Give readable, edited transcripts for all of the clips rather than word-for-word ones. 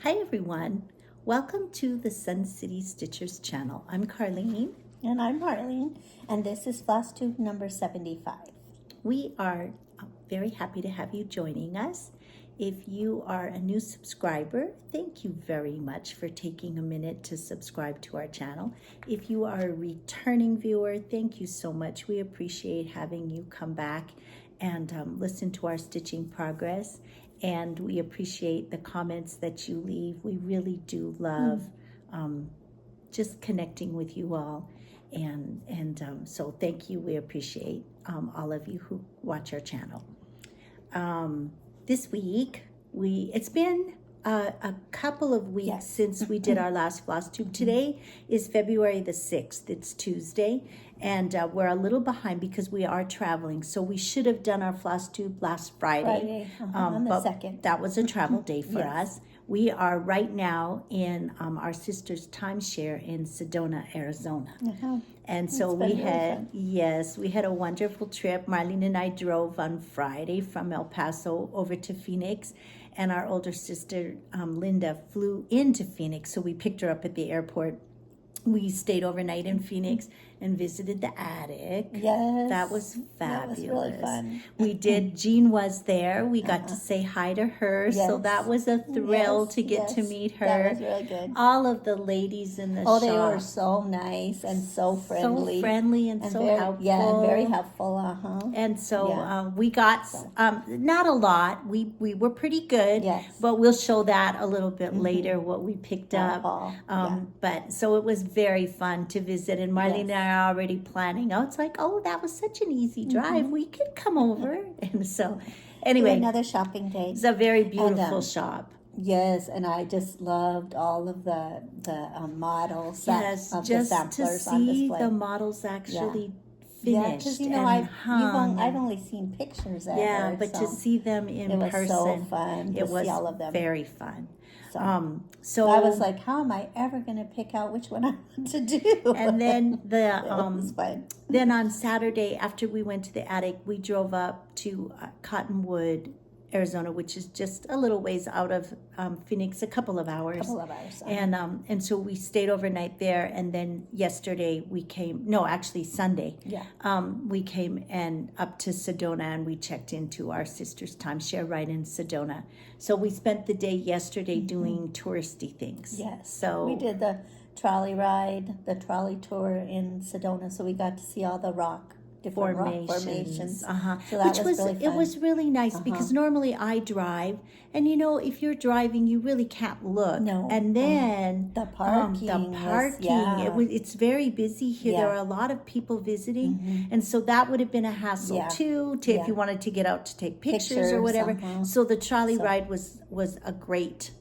Hi everyone, welcome to the Sun City Stitchers channel. I'm Carlene. And I'm Marlene, and this is floss tube number 75. We are very happy to have you joining us. If you are a new subscriber, thank you very much for taking a minute to subscribe to our channel. If you are a returning viewer, thank you so much. We appreciate having you come back and listen to our stitching progress. And we appreciate the comments that you leave. We really do love just connecting with you all. So thank you. We appreciate all of you who watch our channel. This week, it's been a couple of weeks since we did our last floss tube. Today is February the 6th. It's Tuesday, and we're a little behind because we are traveling. So we should have done our floss tube last Friday. On the 2nd. That was a travel day for us. We are right now in our sister's timeshare in Sedona, Arizona. And so we had a wonderful trip. Marlene and I drove on Friday from El Paso over to Phoenix, and our older sister Linda flew into Phoenix. So we picked her up at the airport. We stayed overnight in Phoenix and visited the attic. Yes. That was fabulous. That was really fun. We did. Jean was there. We got to say hi to her. Yes. So that was a thrill to get to meet her. That was really good. All of the ladies in the shop. Oh, they were so nice and so friendly. So friendly and so very, helpful. Yeah, and very helpful. And so we got not a lot. We were pretty good. Yes. But we'll show that a little bit later, what we picked up. But so it was very fun to visit. And Marlene and I are already planning. Oh, it's like, oh, that was such an easy drive. We could come over. And so anyway. Another shopping day. It's a very beautiful shop. Yes, and I just loved all of the models. Yes, just to see the models actually finished. Because I've only seen pictures of her. But to see them in person, was so fun. It was all of them. very fun. So I was like, how am I ever going to pick out which one I want to do? And then was fun. Then on Saturday, after we went to the attic, we drove up to Cottonwood, Arizona, which is just a little ways out of Phoenix, a couple of hours. And so we stayed overnight there, and then yesterday Sunday, we came and up to Sedona, and we checked into our sister's timeshare right in Sedona. So we spent the day yesterday doing touristy things. Yes. So we did the trolley ride, the trolley tour in Sedona, so we got to see all the different rock formations. So that was really fun. It was really nice because normally I drive, and if you're driving, you really can't look. No. And then the parking. It's very busy here. There are a lot of people visiting, and so that would have been a hassle too. If you wanted to get out to take pictures or whatever. So the trolley ride was a great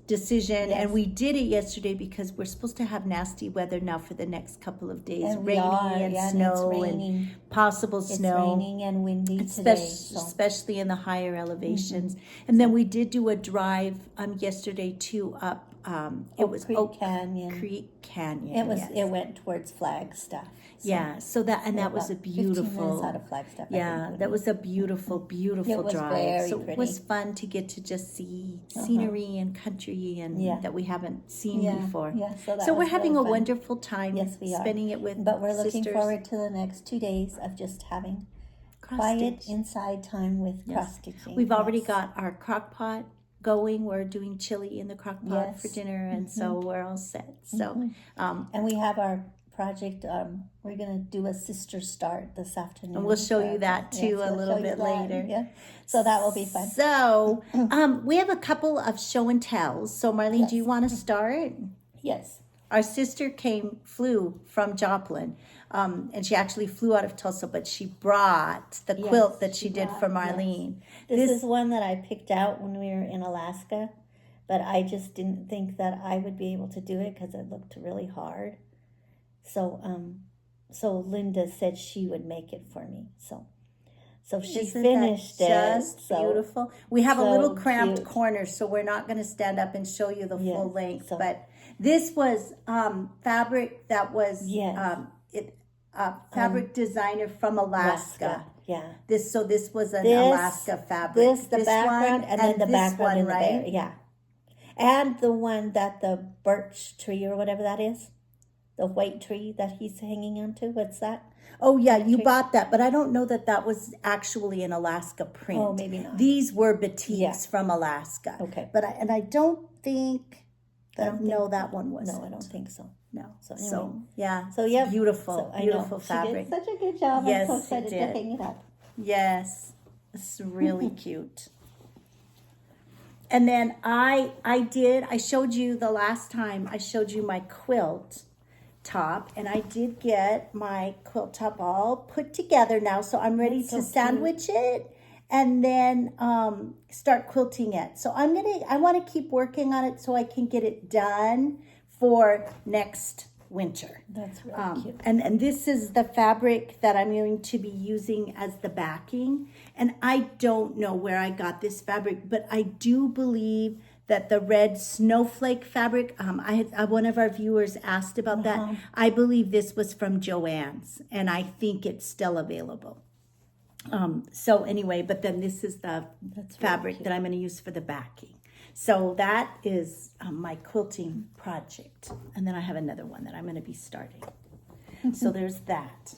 decision, and we did it yesterday because we're supposed to have nasty weather now for the next couple of days, rainy and snow and possible snow. It's raining and windy today, especially in the higher elevations. And then we did do a drive yesterday too up. It was Creek Canyon. It went towards Flagstaff. So that was a beautiful. 15 minutes out of Flagstaff. That was a beautiful drive. Very so pretty. It was fun to get to just see scenery and country and that we haven't seen before. So we're having a wonderful time. Yes, we are. Spending it with But we're looking sisters. forward to the next 2 days of just having quiet inside time with cross stitching. We've already got our crock pot going. We're doing chili in the crock pot for dinner, and so we're all set. So and we have our project. We're going to do a sister start this afternoon, and we'll show you that too a little bit later. So that will be fun. So we have a couple of show and tells. So Marlene, do you want to start? Yes. Our sister flew from Joplin, and she actually flew out of Tulsa, but she brought the quilt that she did for Marlene. This is one that I picked out when we were in Alaska, but I just didn't think that I would be able to do it because it looked really hard. So Linda said she would make it for me. So she finished it. Just beautiful. We have a little cramped corner, so we're not going to stand up and show you the full length. But this was fabric that was fabric designer from Alaska. This was an Alaska fabric. The background, and then the background in the back. And the one that the birch tree or whatever that is, the white tree that he's hanging onto, what's that? Oh yeah, you bought that, but I don't know that that was actually an Alaska print. Oh, maybe not. These were batiks Yeah. from Alaska. Okay. But I don't think I that, don't no, think- that one wasn't. No, I don't think so. No. So, So, anyway. yeah. So, yeah. Beautiful, So, I beautiful know. fabric. She did such a good job. Yes, I'm so she excited to did. hang it up. Yes. It's really cute. And then I showed you the last time, I showed you my quilt top, and I did get my quilt top all put together now, so I'm ready That's so to sandwich it and then start quilting it. So I want to keep working on it so I can get it done for next winter. That's really cute. And this is the fabric that I'm going to be using as the backing. And I don't know where I got this fabric, but I do believe that the red snowflake fabric, one of our viewers asked about that. I believe this was from Joann's, and I think it's still available. So anyway, but then this is the fabric that I'm going to use for the backing. So that is my quilting project. And then I have another one that I'm going to be starting. So there's that.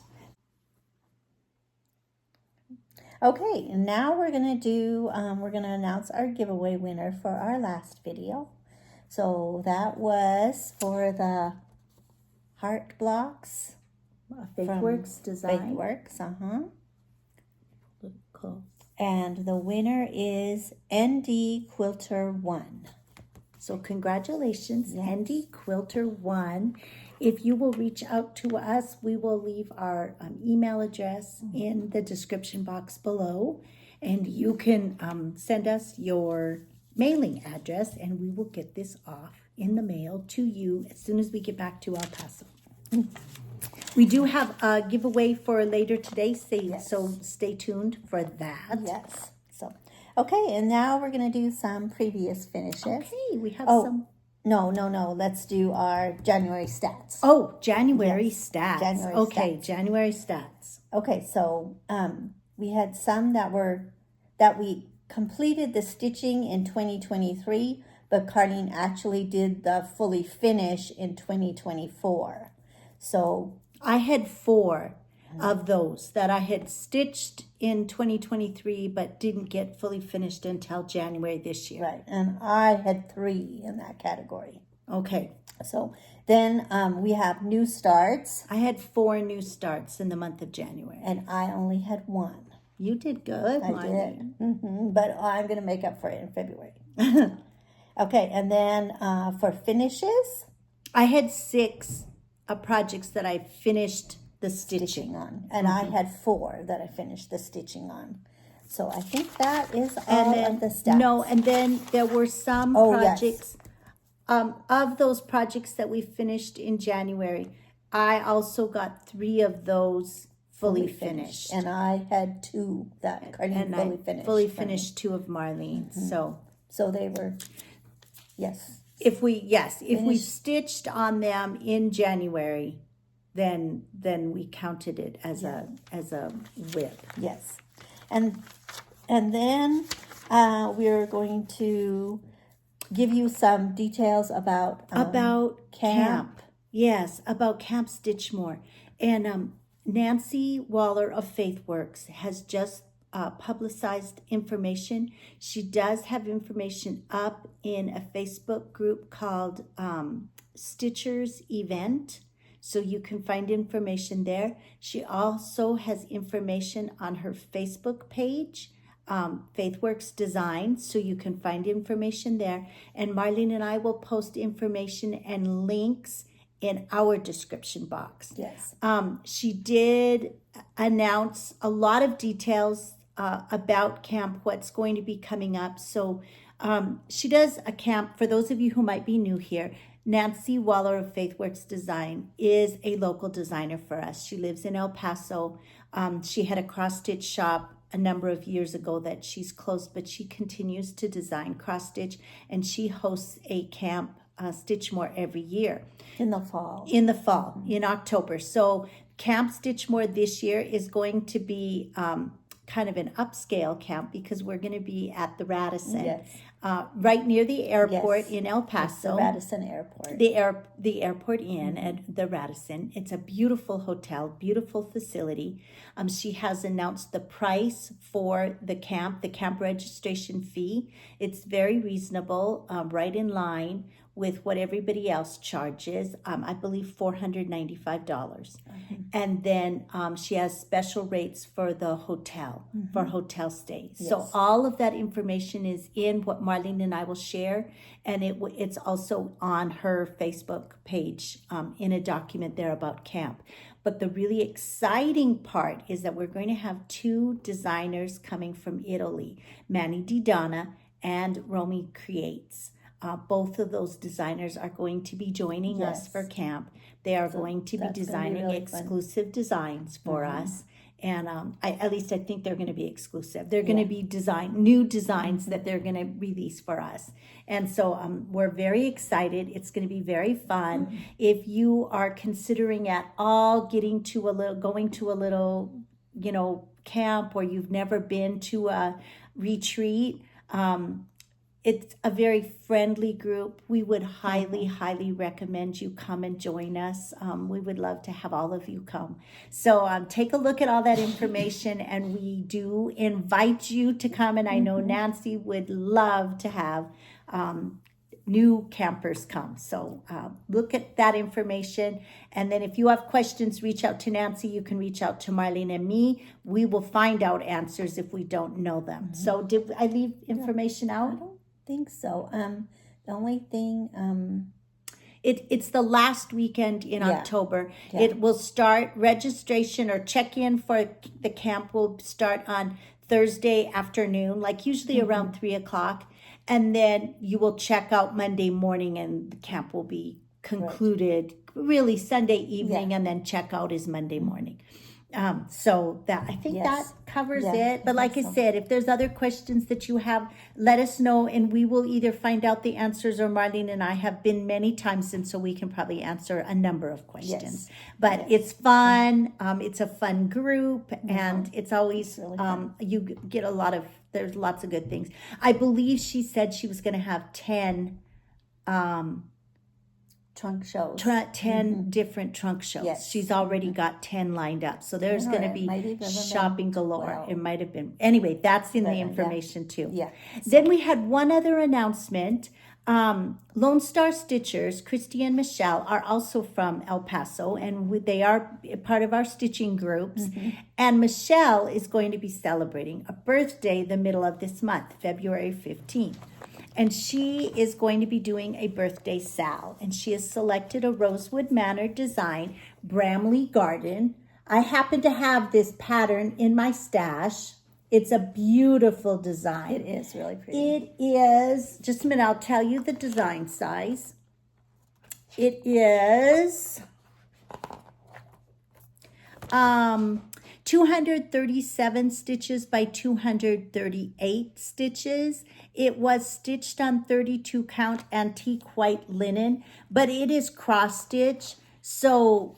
Okay, and now we're going to announce our giveaway winner for our last video. So that was for the heart blocks. Faithworks design. Faithworks, Cool. And the winner is ND Quilter 1. So congratulations, Yes. ND Quilter 1. If you will reach out to us, we will leave our email address in the description box below, and you can send us your mailing address, and we will get this off in the mail to you as soon as we get back to El Paso. We do have a giveaway for later today, so stay tuned for that. Yes. So, okay, and now we're going to do some previous finishes. Okay, we have Oh, some. No. Let's do our January stats. Oh, January Yes, stats. January Okay, stats. January stats. Okay, so we had some that we completed the stitching in 2023, but Carlene actually did the fully finish in 2024. So I had 4 of those that I had stitched in 2023, but didn't get fully finished until January this year. right, and I had 3 in that category. Okay. So then we have new starts, I had 4 new starts in the month of January. and I only had 1. You did good, I Marlene. did, but I'm going to make up for it in February. Okay, and then for finishes, I had 6 projects that I finished the stitching on, and I had 4 that I finished the stitching on. So I think that is all And then of the stats. no, and then there were some Yes. projects. Of those projects that we finished in January, I also got 3 of those fully finished. And I had 2 that Carlene And fully I finished. fully for me. finished 2 of Marlene's. So they were, yes. If we Finished. stitched on them in January, then we counted it as a WIP. Yes. And then we're going to give you some details about Camp. Yes, about Camp Stitchmore. And Nancy Wahler of Faithworks has just publicized information. She does have information up in a Facebook group called Stitchers Event. So you can find information there. She also has information on her Facebook page, Faithworks Design, so you can find information there. And Marlene and I will post information and links in our description box. Yes. She did announce a lot of details about camp, what's going to be coming up. So she does a camp, for those of you who might be new here, Nancy Wahler of Faithworks Design is a local designer for us. She lives in El Paso. She had a cross-stitch shop a number of years ago that she's closed, but she continues to design cross-stitch, and she hosts a camp, Stitchmore, every year. In the fall. In October. So Camp Stitchmore this year is going to be kind of an upscale camp because we're going to be at the Radisson. Yes. right near the airport Yes. in El It's Paso. the Radisson Airport. The airport inn at the Radisson. It's a beautiful hotel, beautiful facility. She has announced the price for the camp registration fee. It's very reasonable, right in line with what everybody else charges. I believe $495. And then she has special rates for the hotel, for hotel stays. So Yes. all of that information is in what Marlene and I will share, and it's also on her Facebook page in a document there about camp. But the really exciting part is that we're going to have two designers coming from Italy, Manny Di Donna and Romy Creates. Both of those designers are going to be joining us for camp. They are going to be designing really exclusive designs for us. And at least I think they're going to be exclusive. They're going to be new designs that they're going to release for us. And so we're very excited. It's going to be very fun. If you are considering at all going to a little, camp, or you've never been to a retreat, it's a very friendly group. We would highly, highly recommend you come and join us. We would love to have all of you come. So take a look at all that information, and we do invite you to come. And I know Nancy would love to have new campers come. So look at that information. And then if you have questions, reach out to Nancy. You can reach out to Marlene and me. We will find out answers if we don't know them. So did I leave information out? I don't think so. The only thing, it's the last weekend in October. Yeah. It will start registration or check-in for the camp will start on Thursday afternoon, like usually around 3:00. And then you will check out Monday morning, and the camp will be concluded really Sunday evening, and then check out is Monday morning. So that I think that covers it. But like I said, if there's other questions that you have, let us know, and we will either find out the answers, or Marlene and I have been many times, and so we can probably answer a number of questions. But it's fun. It's a fun group, and it's always you get there's lots of good things. I believe she said she was going to have 10 trunk shows. 10 different trunk shows. Yes. She's already got 10 lined up. So there's going to be shopping galore. 12. It might have been. Anyway, that's in the information too. Yeah. Then we had one other announcement. Lone Star Stitchers, Christy and Michelle, are also from El Paso, and they are part of our stitching groups. And Michelle is going to be celebrating a birthday the middle of this month, February 15th. And she is going to be doing a birthday sal. And she has selected a Rosewood Manor design, Bramley Garden. I happen to have this pattern in my stash. It's a beautiful design. It is really pretty. It is, just a minute, I'll tell you the design size. It is 237 stitches by 238 stitches. It was stitched on 32 count antique white linen, but it is cross stitch. So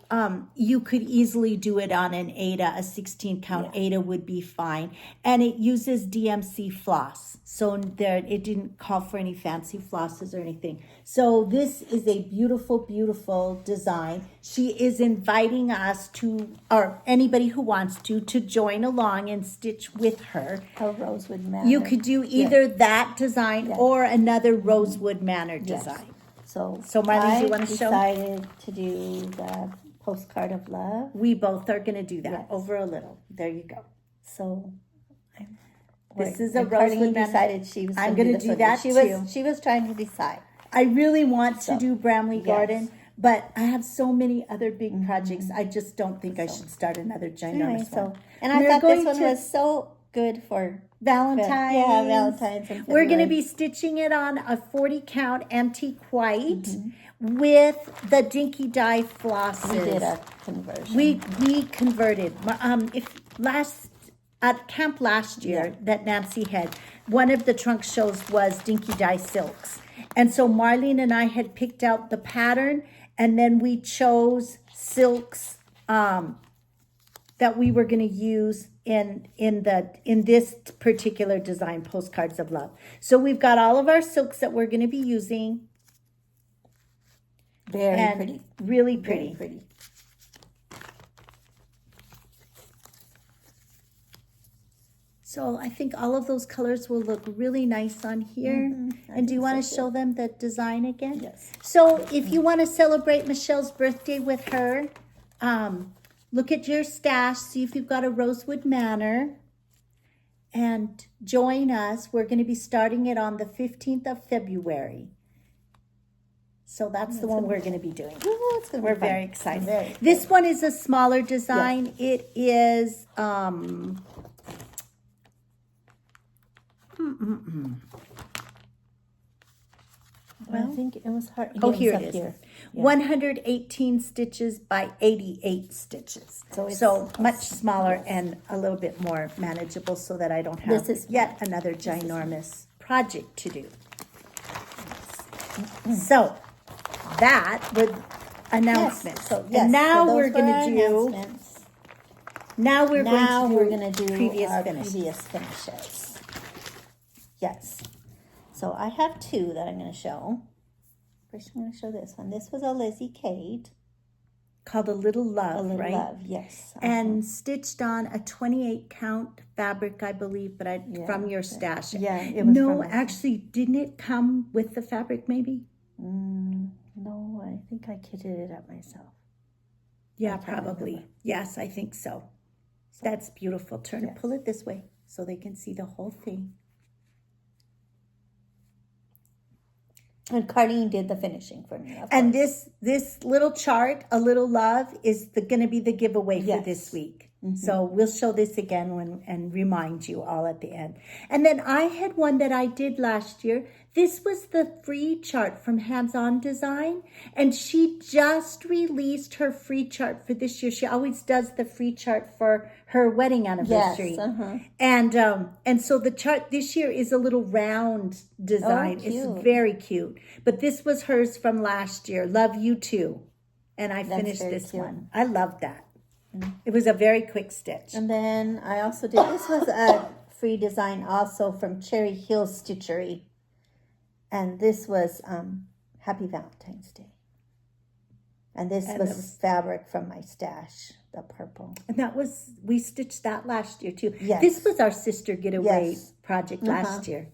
you could easily do it on an Aida, a 16 count Aida would be fine. And it uses DMC floss. So there, it didn't call for any fancy flosses or anything. So this is a beautiful, beautiful design. She is inviting us to, or anybody who wants to join along and stitch with her. A Rosewood Manor. You could do either that design or another Rosewood Manor design. So Marlene, do you want to show? I decided to do the postcard of love. We both are going to do that over a little. There you go. So this is a Rosewood Manor. Decided she was. I'm going to do that too. She was trying to decide. I really want to do Bramley Garden, but I have so many other big projects. I just don't think I should start another ginormous one. And I thought this one was so good for Valentine's. Yeah, Valentine's. And we're going to be stitching it on a 40 count antique white with the dinky dye flosses. We did a conversion. We converted. At camp last year that Nancy had, one of the trunk shows was dinky dye silks. And so Marlene and I had picked out the pattern, and then we chose silks that we were going to use in this particular design, Postcards of Love. So we've got all of our silks that we're going to be using. Very pretty. Really pretty. Very pretty. So I think all of those colors will look really nice on here. And do you want to show them the design again? Yes. So if you want to celebrate Michelle's birthday with her, look at your stash, see if you've got a Rosewood Manor, and join us. We're going to be starting it on the 15th of February. So that's the one we're going to be doing. Ooh, We're very excited. Very This one is a smaller design. Yes. It is... Well, I think it was hard. Oh, here it is. Here. Yeah. 118 stitches by 88 stitches. So much smaller and a little bit more manageable so that I don't have yet another ginormous project to do. So that with announcements. Yes. So, and now so we're going to do... Now we're going to do previous our finishes. previous finishes. Yes. So I have two that I'm going to show. First, I'm going to show this one. This was a Lizzie Kate. Called A Little Love, right? A Little Love, yes. And stitched on a 28 count fabric, I believe, but from your stash. Yeah, it was No, actually, didn't it come with the fabric, maybe? No, I think I kitted it up myself. Yeah, probably. Yes, I think so. That's beautiful. Pull it this way so they can see the whole thing. And Carlene did the finishing for me. And this little chart, A Little Love, is going to be the giveaway for this week. So we'll show this again and remind you all at the end. And then I had one that I did last year. This was the free chart from Hands On Design. And she just released her free chart for this year. She always does the free chart for her wedding anniversary. Yes, And so the chart this year is a little round design. Oh, it's very cute. But this was hers from last year. Love You Too. And I finished this one. I love that. It was a very quick stitch. And then I also did, this was a free design also from Cherry Hill Stitchery. And this was Happy Valentine's Day. And this was fabric from my stash, the purple. And we stitched that last year too. Yes. This was our sister getaway project last year.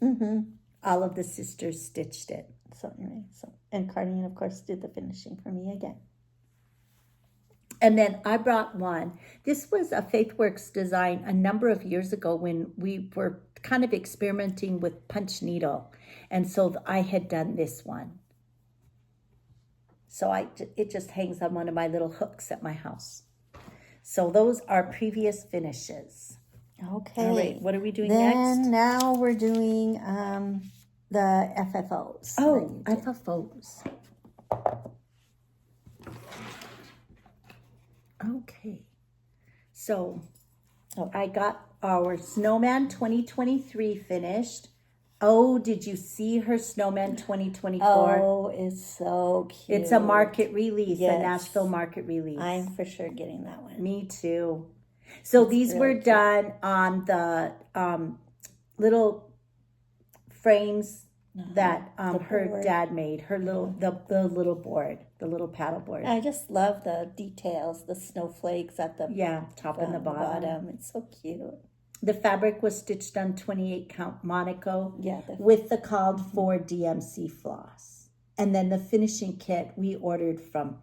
All of the sisters stitched it. So anyway, and Carlene, of course, did the finishing for me again. And then I brought one. This was a FaithWorks design a number of years ago when we were kind of experimenting with punch needle. And so I had done this one. So it just hangs on one of my little hooks at my house. So those are previous finishes. Okay. All right, what are we doing next? Then now we're doing the FFOs. Oh, FFOs. Okay, so I got our Snowman 2023 finished. Oh, did you see her Snowman 2024? Oh, it's so cute. It's a market release, a Nashville market release. I'm for sure getting that one. Me too. So these were done on the little frames that her dad made, her little the little board, the little paddle board. I just love the details, the snowflakes at the top and the bottom. It's so cute. The fabric was stitched on 28 count Monaco with the called for DMC floss. And then the finishing kit we ordered from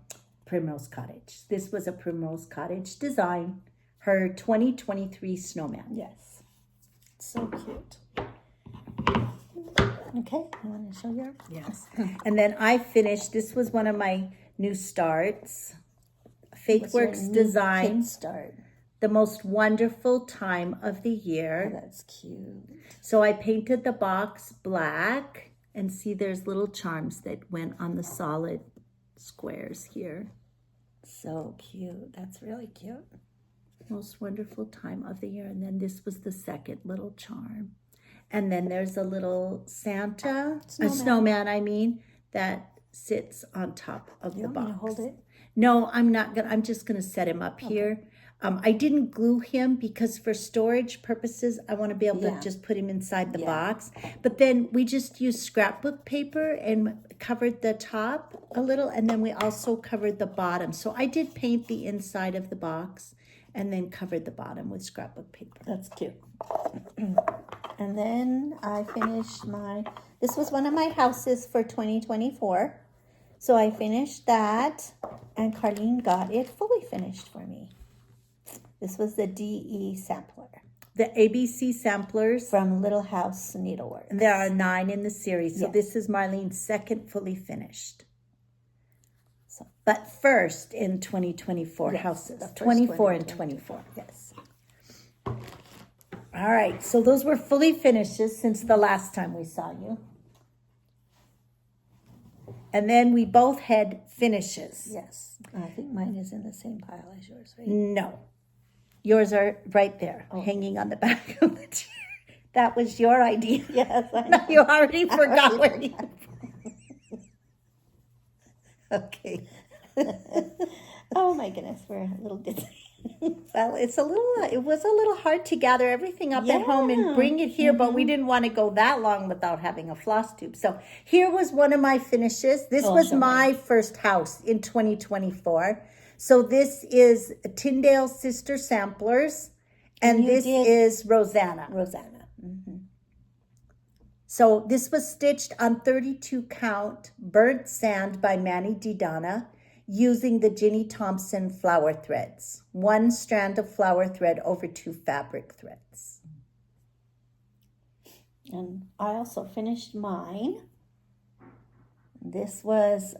Primrose Cottage. This was a Primrose Cottage design, her 2023 Snowman. Yes. So cute. Okay, I want to show you. Yes. And then I finished, this was one of my new starts. FaithWorks design. Start. The most wonderful time of the year. Oh, that's cute. So I painted the box black, and see there's little charms that went on the solid squares here. So cute. That's really cute. Most wonderful time of the year. And then this was the second little charm. And then there's a little Santa, a snowman, I mean, that sits on top of the box. Want me to hold it? No, I'm not gonna. I'm just gonna set him up here. I didn't glue him because for storage purposes, I want to be able to Yeah. just put him inside the Yeah. box. But then we just used scrapbook paper and covered the top a little, and then we also covered the bottom. So I did paint the inside of the box and then covered the bottom with scrapbook paper. That's cute. And then I finished this was one of my houses for 2024. So I finished that, and Carlene got it fully finished for me. This was the DE sampler. The ABC samplers. From Little House Needlework. And there are 9 in the series. So Yes. this is Marlene's second fully finished. But first in 2024 Yes, houses. the first 24 and 2024. 24. Yes. All right. So those were fully finishes since the last time we saw you. And then we both had finishes. Yes. I think mine is in the same pile as yours, right? No. Yours are right there, hanging on the back of the chair. That was your idea. Yes, I know. You already forgot where you... Okay. Oh my goodness, we're a little dizzy. Well, it was a little hard to gather everything up at home and Yeah. bring it here, but we didn't want to go that long without having a floss tube. So here was one of my finishes. This was my first house in 2024. So this is Tyndale Sister Samplers, and this is Rosanna. Rosanna. Mm-hmm. So this was stitched on 32 count burnt sand by Manny DiDonna using the Ginny Thompson flower threads. 1 strand of flower thread over 2 fabric threads. And I also finished mine. This was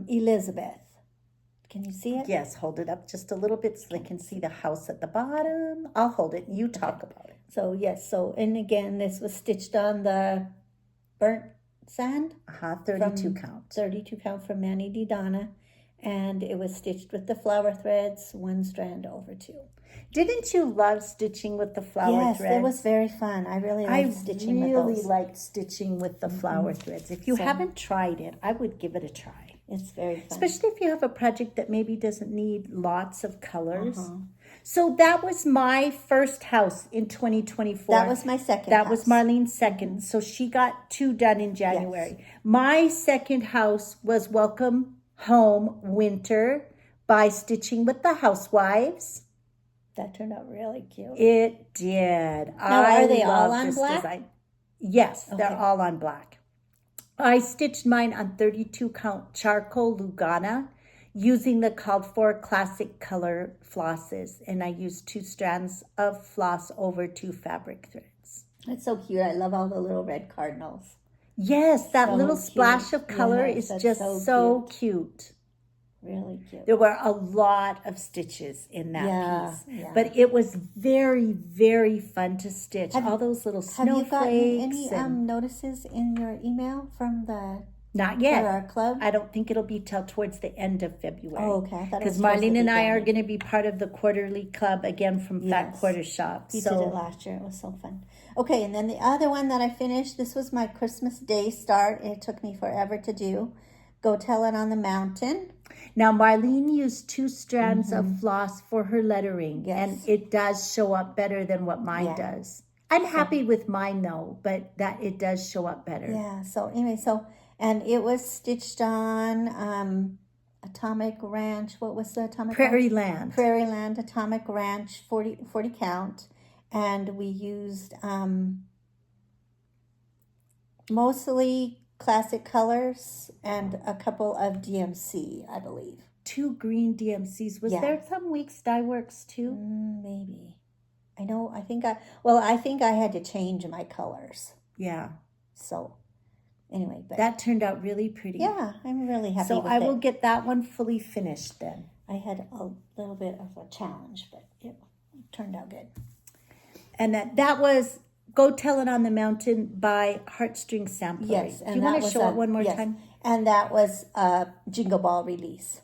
Elizabeth. Can you see it? Yes, hold it up just a little bit so they can see the house at the bottom. I'll hold it. You talk about it. So, yes. And again, this was stitched on the burnt sand. 32 count. 32 count from Manny DiDonna. And it was stitched with the flower threads, 1 strand over 2. Didn't you love stitching with the flower threads? Yes, it was very fun. I really liked stitching with those. I really liked stitching with the flower threads. If you haven't tried it, I would give it a try. It's very fun. Especially if you have a project that maybe doesn't need lots of colors. So that was my first house in 2024. That was my second That house. was Marlene's second. So she got 2 done in January. Yes. My second house was Welcome Home Winter by Stitching with the Housewives. That turned out really cute. It did. Now, are they all on black? Design. Yes, they're all on black. I stitched mine on 32 count charcoal Lugana using the called for classic color flosses, and I used 2 strands of floss over 2 fabric threads. That's so cute. I love all the little red cardinals. Yes, that So little cute. splash of color Yes, is that's just so cute. Really cute. There were a lot of stitches in that piece. Yeah. But it was very, very fun to stitch. All those little snowflakes. Have you gotten any notices in your email from the... Not yet. For our club? I don't think it'll be till towards the end of February. Oh, okay. Because Marlene and I are going to be part of the quarterly club again from Fat Quarter Shop. You did it last year. It was so fun. Okay, and then the other one that I finished, this was my Christmas Day start. It took me forever to do. Go Tell It on the Mountain. Now, Marlene used 2 strands of floss for her lettering. Yes. And it does show up better than what mine does. I'm happy with mine, though, but that it does show up better. Yeah, so anyway, and it was stitched on Atomic Ranch. What was the Atomic Prairie Ranch? Land. Prairie Land, Atomic Ranch, 40 count. And we used mostly classic colors and a couple of DMC, I believe. 2 green DMCs. Was there some weeks dye works too? Maybe. I think I had to change my colors. Yeah. So anyway, but that turned out really pretty. Yeah, I'm really happy with it. So I will get that one fully finished then. I had a little bit of a challenge, but it turned out good. And that was Go Tell It on the Mountain by Heartstring Sampler. Yes. Do you want to show it one more time? And that was a Jingle Ball release.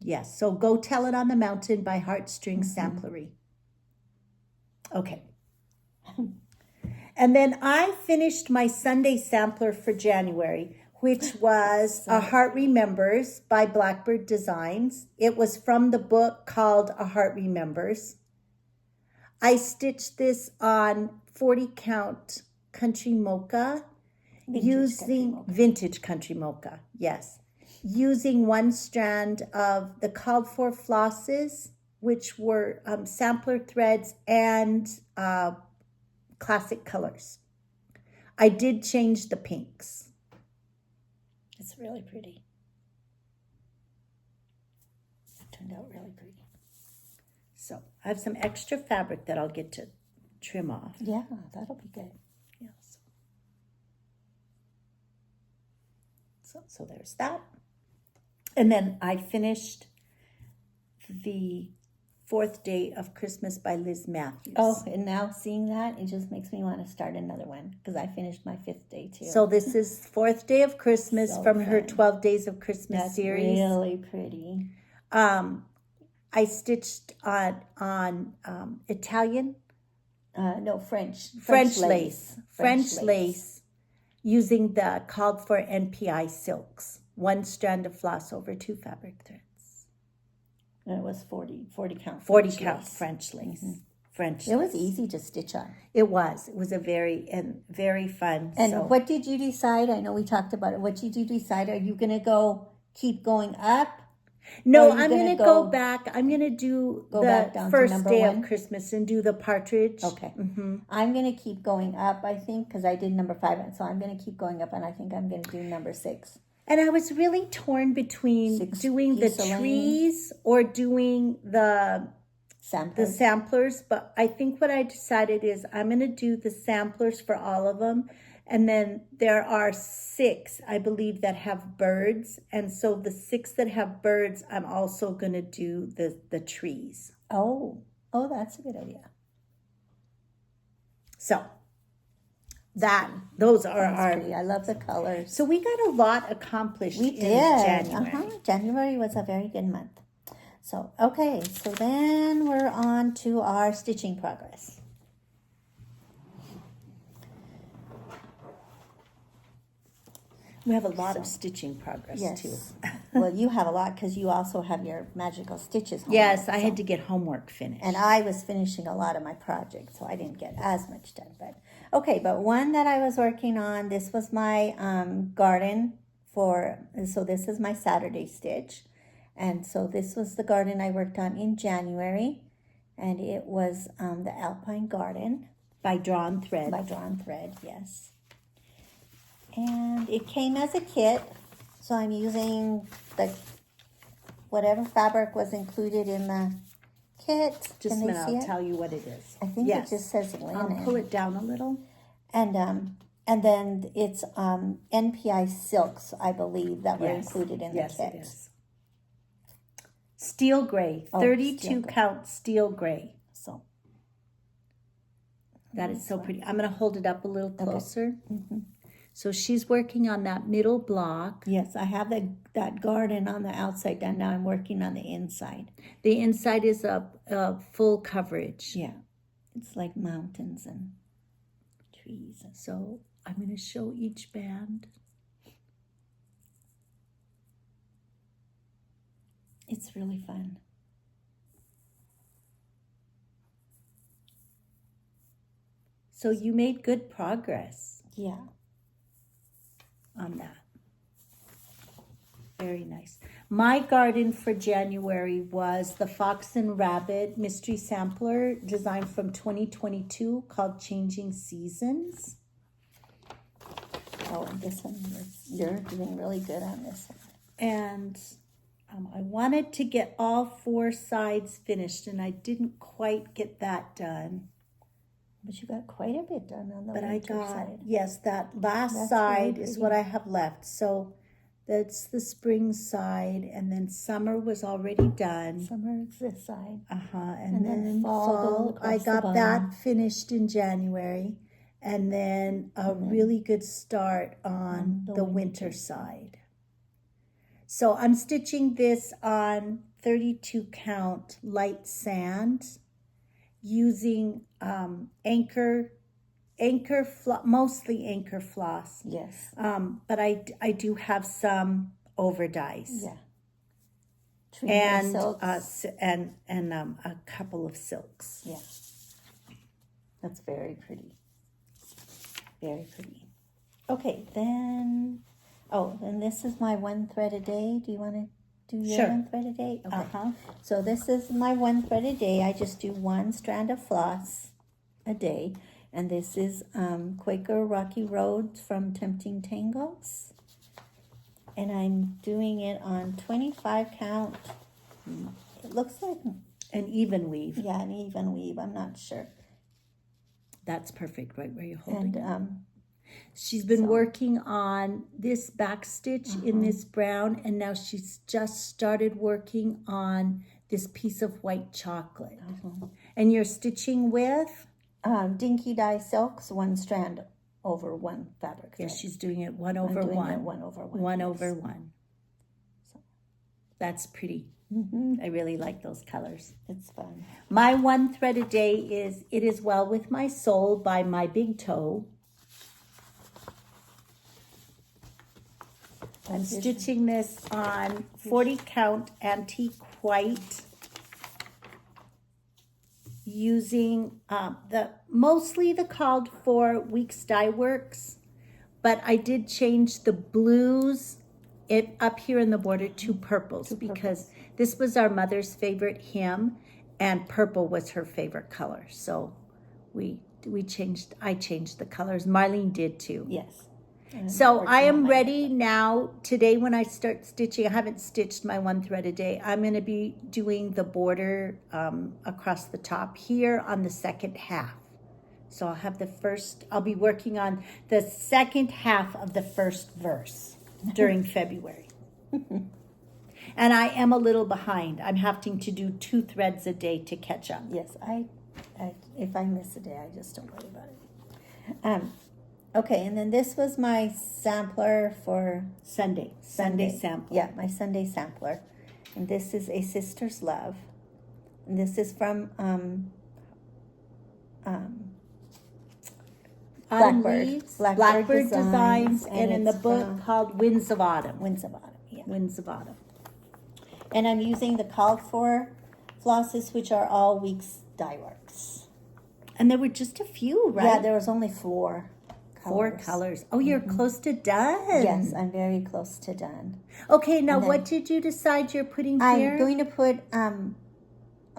Yes. So Go Tell It on the Mountain by Heartstring Samplery. Okay. And then I finished my Sunday sampler for January, which was A Heart Remembers by Blackbird Designs. It was from the book called A Heart Remembers. I stitched this on 40 count country mocha vintage country mocha, yes. Using one strand of the called for flosses, which were sampler threads and classic colors. I did change the pinks. It's really pretty. It turned out really pretty. So I have some extra fabric that I'll get to trim off. Yeah, that'll be good. Yes. So there's that. And then I finished the 4th Day of Christmas by Liz Matthews. Oh, and now seeing that, it just makes me want to start another one because I finished my 5th day too. So this is 4th Day of Christmas from her 12 Days of Christmas That's series. Really pretty. I stitched on Italian. No, French lace. French lace using the called for NPI silks. 1 strand of floss over 2 fabric threads. And it was 40 count. 40 count French lace. Mm-hmm. French. It was easy to stitch on. It was a very fun. And what did you decide? I know we talked about it. What did you decide? Are you going to keep going up? No, I'm going to go back. I'm going to do back down the to 1st number day 1? of Christmas and do the partridge. Okay. Mm-hmm. I'm going to keep going up, I think, because I did number 5. So I'm going to keep going up, and I think I'm going to do number 6. And I was really torn between doing the trees or doing the samplers. But I think what I decided is I'm going to do the samplers for all of them. And then there are 6, I believe, that have birds. And so the 6 that have birds, I'm also going to do the trees. Oh, that's a good idea. So those are our... Pretty. I love the colors. So we got a lot accomplished in January. January was a very good month. So, okay. So then we're on to our stitching progress. We have a lot of stitching progress, too. Well, you have a lot because you also have your magical stitches homework. Yes, I had to get homework finished. And I was finishing a lot of my projects, so I didn't get as much done. But okay, but one that I was working on, this was my garden so this is my Saturday stitch. And so this was the garden I worked on in January. And it was the Alpine Garden. By Drawn Thread. By Drawn Thread, yes. And it came as a kit, so I'm using whatever fabric was included in the kit. Just a minute, I'll tell you what it is. I think it just says linen. I'll pull it down a little. And then it's NPI silks, I believe, that were included in the kit. Yes, it is. Steel gray, 32 count steel gray. So that is so pretty. I'm going to hold it up a little closer. Okay. Mm-hmm. So she's working on that middle block. Yes, I have that garden on the outside done. Now I'm working on the inside. The inside is a full coverage. Yeah. It's like mountains and trees. So I'm going to show each band. It's really fun. So you made good progress. Yeah. On that. Very nice. My garden for January was the Fox and Rabbit Mystery Sampler designed from 2022 called Changing Seasons. Oh, and this one, you're doing really good on this one. And I wanted to get all 4 sides finished, and I didn't quite get that done. But you got quite a bit done on the winter side. Yes, that last side is what I have left. So that's the spring side, and then summer was already done. Summer is this side. And then fall, I got that finished in January. And then a really good start on the winter side. So I'm stitching this on 32 count light sand using Anchor mostly anchor floss. Yes. But I do have some over dyes. Yeah. And silks. and a couple of silks. Yeah. That's very pretty. Very pretty. Okay, then. Oh, and this is my one thread a day. Do you want to do your Sure. one thread a day? Okay. Uh-huh. So this is my one thread a day. I just do one strand of floss a day. And this is Quaker Rocky Road from Tempting Tangles. And I'm doing it on 25 count. It looks like An even weave. Yeah, an even weave. I'm not sure. That's perfect, right where you're holding And it. She's been working on this back stitch in this brown, and now she's just started working on this piece of white chocolate. And you're stitching with? Dinky Dye Silks, one strand over one fabric thread. Yes, she's doing it one over I'm doing one. it one over one. One yes. over one. That's pretty. I really like those colors. It's fun. My one thread a day is It Is Well With My Soul by My Big Toe. I'm stitching this on 40 count antique white using mostly the called for Weeks Dye Works, but I did change the blues up here in the border to purples because this was our mother's favorite hymn and purple was her favorite color. So I changed the colors. Marlene did too. Yes. So I am ready now. Today when I start stitching, I haven't stitched my one thread a day. I'm going to be doing the border across the top here on the second half. So I'll be working on the second half of the first verse during February. And I am a little behind. I'm having to do 2 threads a day to catch up. Yes, if I miss a day, I just don't worry about it. Okay, and then this was my sampler for Sunday sampler. Yeah, my Sunday sampler. And this is A Sister's Love. And this is from Blackbird Designs, and in the book called Winds of Autumn. Winds of Autumn, yeah. Winds of Autumn. And I'm using the called for flosses, which are all Weeks Dye Works. And there were just a few, right? Yeah, there was only 4 colors. 4 colors. Oh, you're close to done. Yes, I'm very close to done. Okay, now what did you decide you're putting here? I'm going to put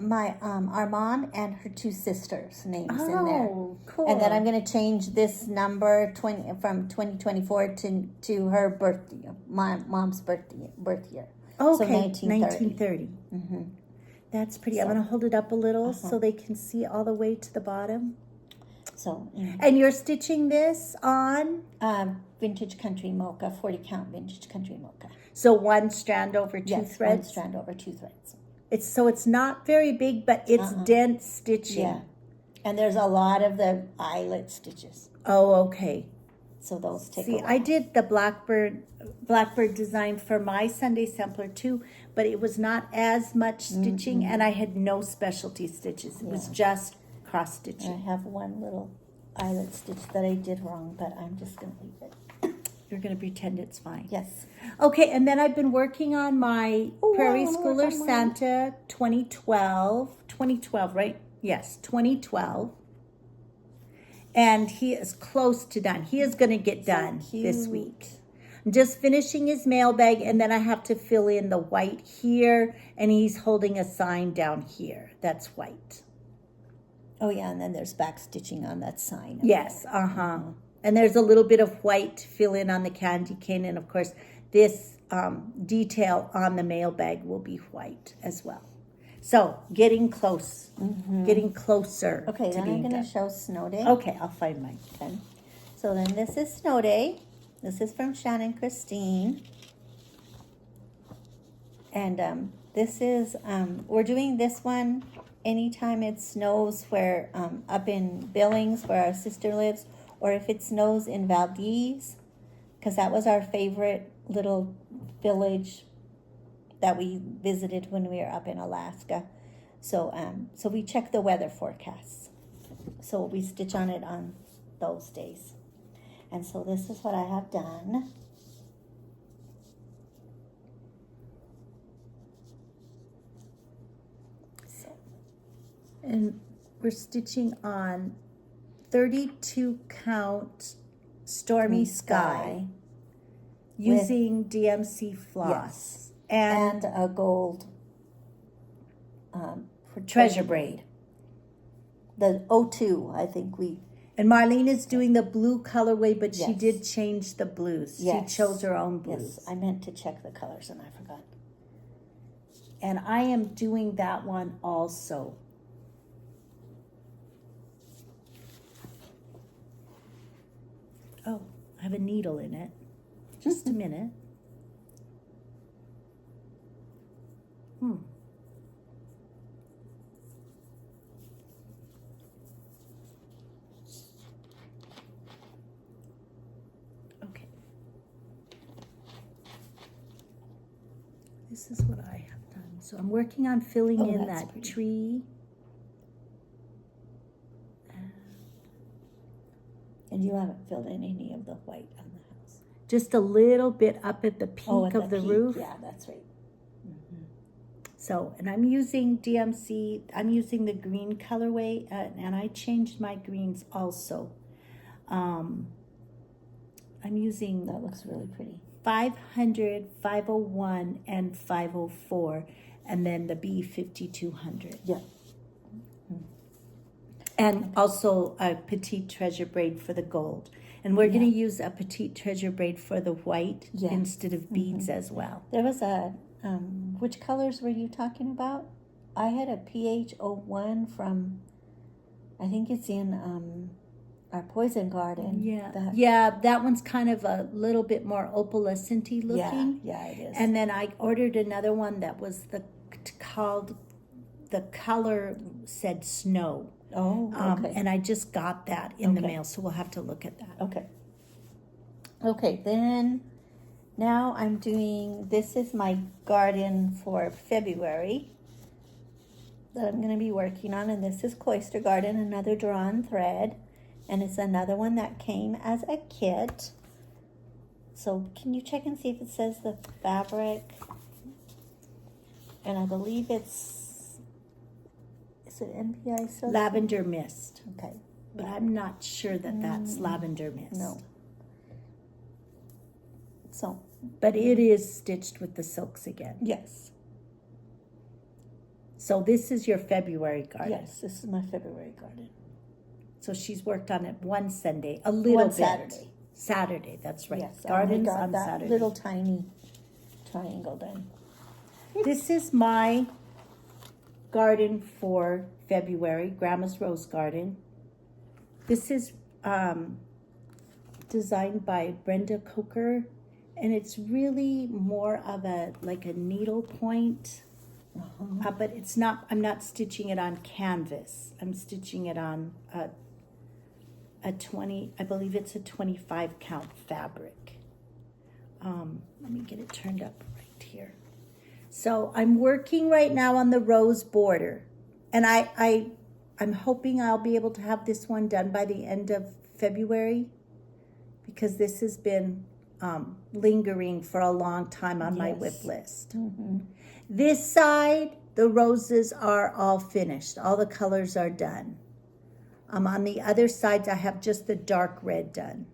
my our mom and her 2 sisters' names in there. Oh, cool. And then I'm going to change this number from 2024 to her birthday, my mom's birth year. Okay, so 1930. That's pretty. I'm going to hold it up a little so they can see all the way to the bottom. So, and you're stitching this on? Vintage Country Mocha, 40 count Vintage Country Mocha. So 1 strand over 2 yes, threads? 1 strand over 2 threads. It's not very big, but it's dense stitching. Yeah. And there's a lot of the eyelet stitches. Oh, okay. So those take See, a while. I did the Blackbird design for my Sunday sampler too, but it was not as much stitching, and I had no specialty stitches. It was just cross stitching. I have one little eyelet stitch that I did wrong, but I'm just going to leave it. You're going to pretend it's fine. Yes. Okay, and then I've been working on my Prairie Schooler Santa 2012. 2012, right? Yes, 2012. And he is close to done. He is going to get done this week. I'm just finishing his mailbag, and then I have to fill in the white here, and he's holding a sign down here. That's white. Oh, yeah, and then there's back stitching on that sign. Yes, and there's a little bit of white fill in on the candy cane, and of course, this detail on the mailbag will be white as well. So, getting close, getting closer. Okay, to then being I'm going done. to show Snow Day. Okay, I'll find mine. Okay. So then this is Snow Day. This is from Shannon Christine. And this is, we're doing this one anytime it snows where, up in Billings where our sister lives, or if it snows in Valdez, because that was our favorite little village that we visited when we were up in Alaska. So so we check the weather forecasts. So we stitch on it on those days. And so this is what I have done. So, And we're stitching on 32 count Stormy Sky using DMC floss and a gold treasure braid. The 02, I think we. And Marlene is doing the blue colorway, but she Yes. did change the blues. Yes. She chose her own blues. Yes, I meant to check the colors and I forgot. And I am doing that one also. Oh, I have a needle in it. Just a minute. Okay. This is what I have done. So I'm working on filling in that's that pretty. tree. And you haven't filled in any of the white on the house. Just a little bit up at the peak at of the peak. roof. Yeah, that's right. So, and I'm using DMC, I'm using the green colorway, and I changed my greens also. I'm using That looks really pretty. 500, 501, and 504, and then the B5200. Yeah. And also a petite treasure braid for the gold. And we're going to use a petite treasure braid for the white instead of beads as well. There was a, which colors were you talking about? I had a PH01 from, I think it's in our poison garden. Yeah, that one's kind of a little bit more opalescent-y looking. Yeah, it is. And then I ordered another one that was the color said snow. Oh, okay. And I just got that in the mail, so we'll have to look at that. Okay. Okay, then now I'm doing, this is my garden for February that I'm going to be working on, and this is Cloister Garden, another drawn thread, and it's another one that came as a kit. So can you check and see if it says the fabric? And I believe is it NPI silk? Lavender mist. Okay. But I'm not sure that that's lavender mist. No. So, but it is stitched with the silks again. yes. So this is your February garden. Yes, this is my February garden. So she's worked on it one Sunday, a little bit. Saturday. Saturday, that's right. Yes, Gardens I got on that Saturday. little tiny triangle done. This is my garden for February, Grandma's Rose Garden. This is designed by Brenda Coker, and it's really more of a needle point. But it's not, I'm not stitching it on canvas. I'm stitching it on a 20, I believe it's a 25 count fabric. Let me get it turned up right here. So I'm working right now on the rose border, and I'm hoping I'll be able to have this one done by the end of February, because this has been lingering for a long time on my whip list. This side, the roses are all finished. All the colors are done. On the other sides, I have just the dark red done.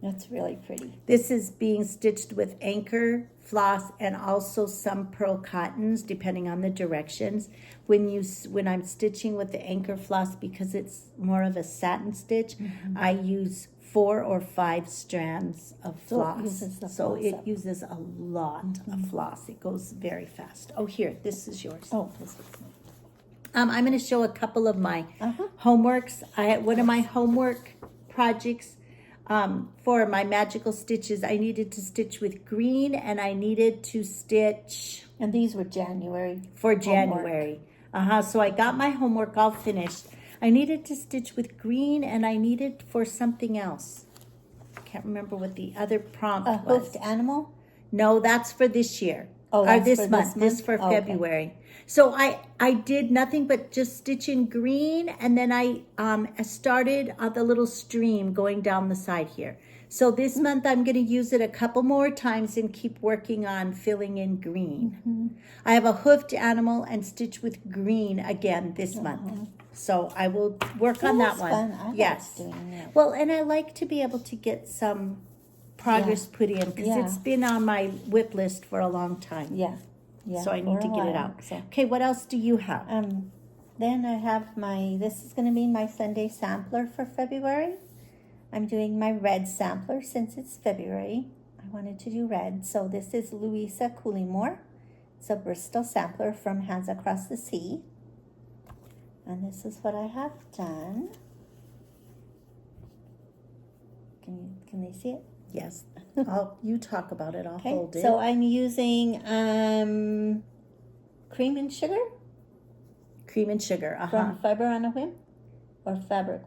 That's really pretty. This is being stitched with anchor, floss, and also some pearl cottons, depending on the directions. When I'm stitching with the anchor floss, because it's more of a satin stitch, I use 4 or 5 strands of floss. So it uses a lot of floss. It goes very fast. Oh, here, this is yours. Oh, this is I'm going to show a couple of my homeworks. One of my homework projects for my magical stitches, I needed to stitch with green, and I needed to stitch... And these were January. For January. So I got my homework all finished. I needed to stitch with green, and I needed for something else. I can't remember what the other prompt was. Hoofed animal? No, that's for this year. Oh, or that's this for month. This for Oh, okay. February. So I did nothing but just stitch in green, and then I started the little stream going down the side here. So this month I'm going to use it a couple more times and keep working on filling in green. I have a hoofed animal and stitch with green again this month. So I will work on that one. Fun. I Yes. like doing it. Well, and I like to be able to get some progress put in because Yeah. it's been on my whip list for a long time. Yeah. So I need for to a get it while, out. so. Okay, what else do you have? Then I have this is going to be my Sunday sampler for February. I'm doing my red sampler since it's February. I wanted to do red. So this is Louisa Coolymore. It's a Bristol sampler from Hands Across the Sea. And this is what I have done. Can they see it? Yes. You talk about it. I'll Okay, hold it. so I'm using cream and sugar Cream and sugar. from Fiber on a Whim, or Fiber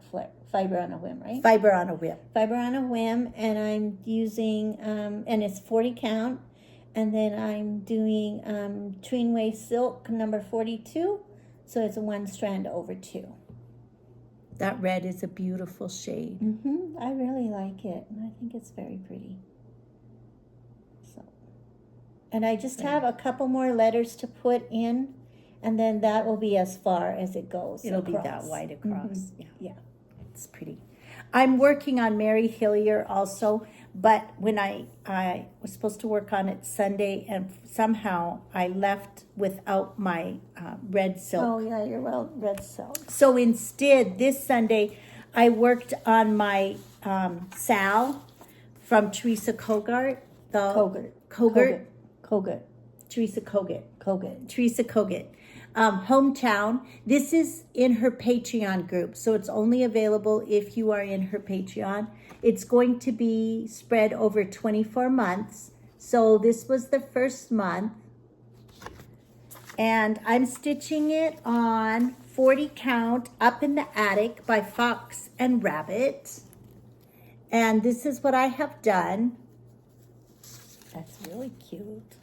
on a Whim, right? Fiber on a whip. Fiber on a Whim, and I'm using and it's 40 count, and then I'm doing Tweenway Silk number 42, so it's 1 strand over 2. That red is a beautiful shade. I really like it, and I think it's very pretty. So, and I just have a couple more letters to put in, and then that will be as far as it goes. It'll be that across. wide across. Yeah. It's pretty. I'm working on Mary Hillier also, but when I was supposed to work on it Sunday, and somehow I left without my red silk. Oh yeah, you're red silk. So instead, this Sunday, I worked on my Sal from Teresa Kogart. Kogut. Teresa Kogut. Kogut. Teresa Kogut. Hometown. This is in her Patreon group, so it's only available if you are in her Patreon. It's going to be spread over 24 months. So this was the first month. And I'm stitching it on 40 count Up in the Attic by Fox and Rabbit. And this is what I have done. That's really cute.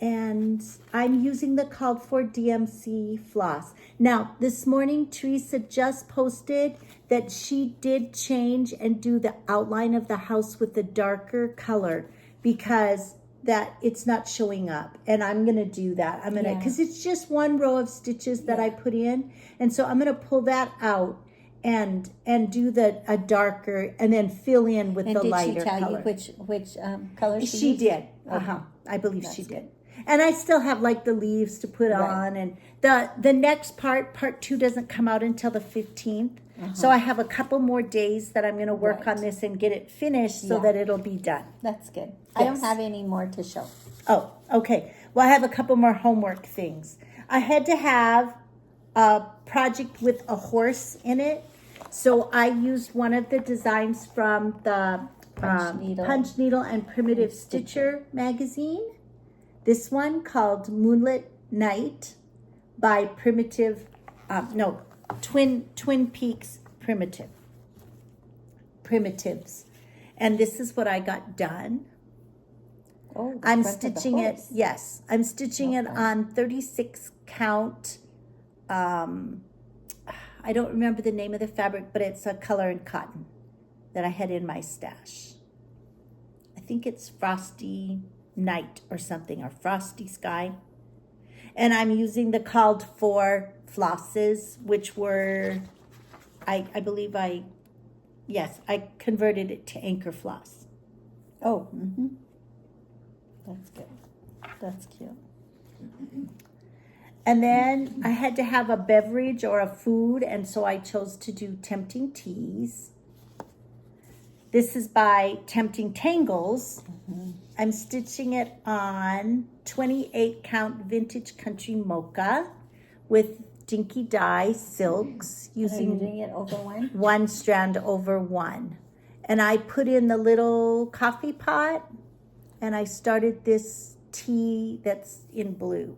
And I'm using the called for DMC floss. Now, this morning, Teresa just posted that she did change and do the outline of the house with the darker color because that it's not showing up. And I'm going to do that. I'm going to, because it's just one row of stitches that I put in. And so I'm going to pull that out and do a darker and then fill in with the lighter color. And did she tell you which color she used? did. I believe she did. And I still have like the leaves to put on, and the next part 2 doesn't come out until the 15th. So I have a couple more days that I'm going to work on this and get it finished so that it'll be done. That's good. I don't have any more to show. Oh, okay. Well, I have a couple more homework things. I had to have a project with a horse in it. So I used one of the designs from the Punch Needle and Primitive Stitcher magazine. This one called Moonlit Night by Twin Peaks Primitives. And this is what I got done. Oh, I'm stitching it. Yes, I'm stitching it on 36 count. I don't remember the name of the fabric, but it's a color and cotton that I had in my stash. I think it's Frosty Night or something, or Frosty Sky. And I'm using the called for flosses, which were, I believe I converted it to anchor floss. Oh, that's good. That's cute. And then I had to have a beverage or a food, and so I chose to do Tempting Teas. This is by Tempting Tangles. I'm stitching it on 28 count Vintage Country Mocha with Dinky Dye silks using doing it over 1? 1 strand over 1. And I put in the little coffee pot, and I started this tea that's in blue.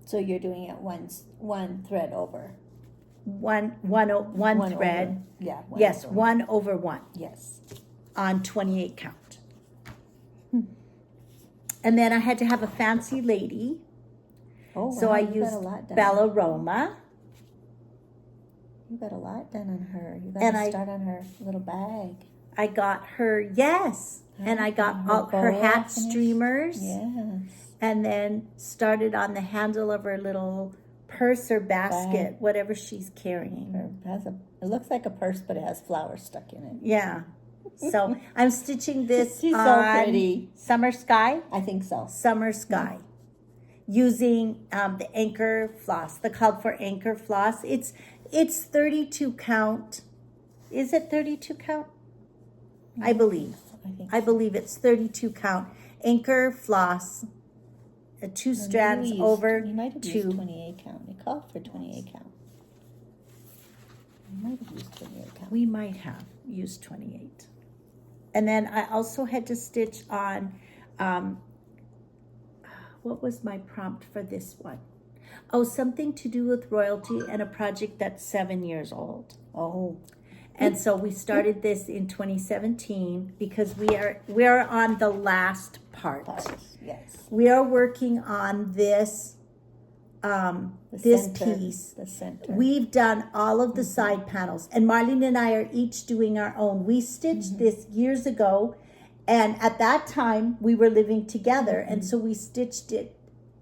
So you're doing it one thread over. One thread. Over. Yeah. Yes, 1 over 1. Yes. On 28 count. And then I had to have a fancy lady. Oh, wow, So I you got used a lot done. Balleroma. You got a lot done on her. You got And to start on her little bag. I got her, yes. And I got all her hat streamers. Yes. And then started on the handle of her little purse or basket, whatever she's carrying. It looks like a purse, but it has flowers stuck in it. Yeah. So I'm stitching this She's on so pretty. Summer Sky. I think so. Summer Sky. Using the anchor floss, the called for anchor floss. It's 32 count. Is it 32 count? I believe. I believe it's 32 count anchor floss. 2 strands over. You might have used 28 count. It called for 28 count. You might have used 28 count. We might have used 28. And then I also had to stitch on, what was my prompt for this one? Oh, something to do with royalty and a project that's 7 years old. Oh. And so we started this in 2017 because we are on the last part. Yes. We are working on this this center, piece. The center. We've done all of the side panels, and Marlene and I are each doing our own. We stitched this years ago, and at that time we were living together, and so we stitched it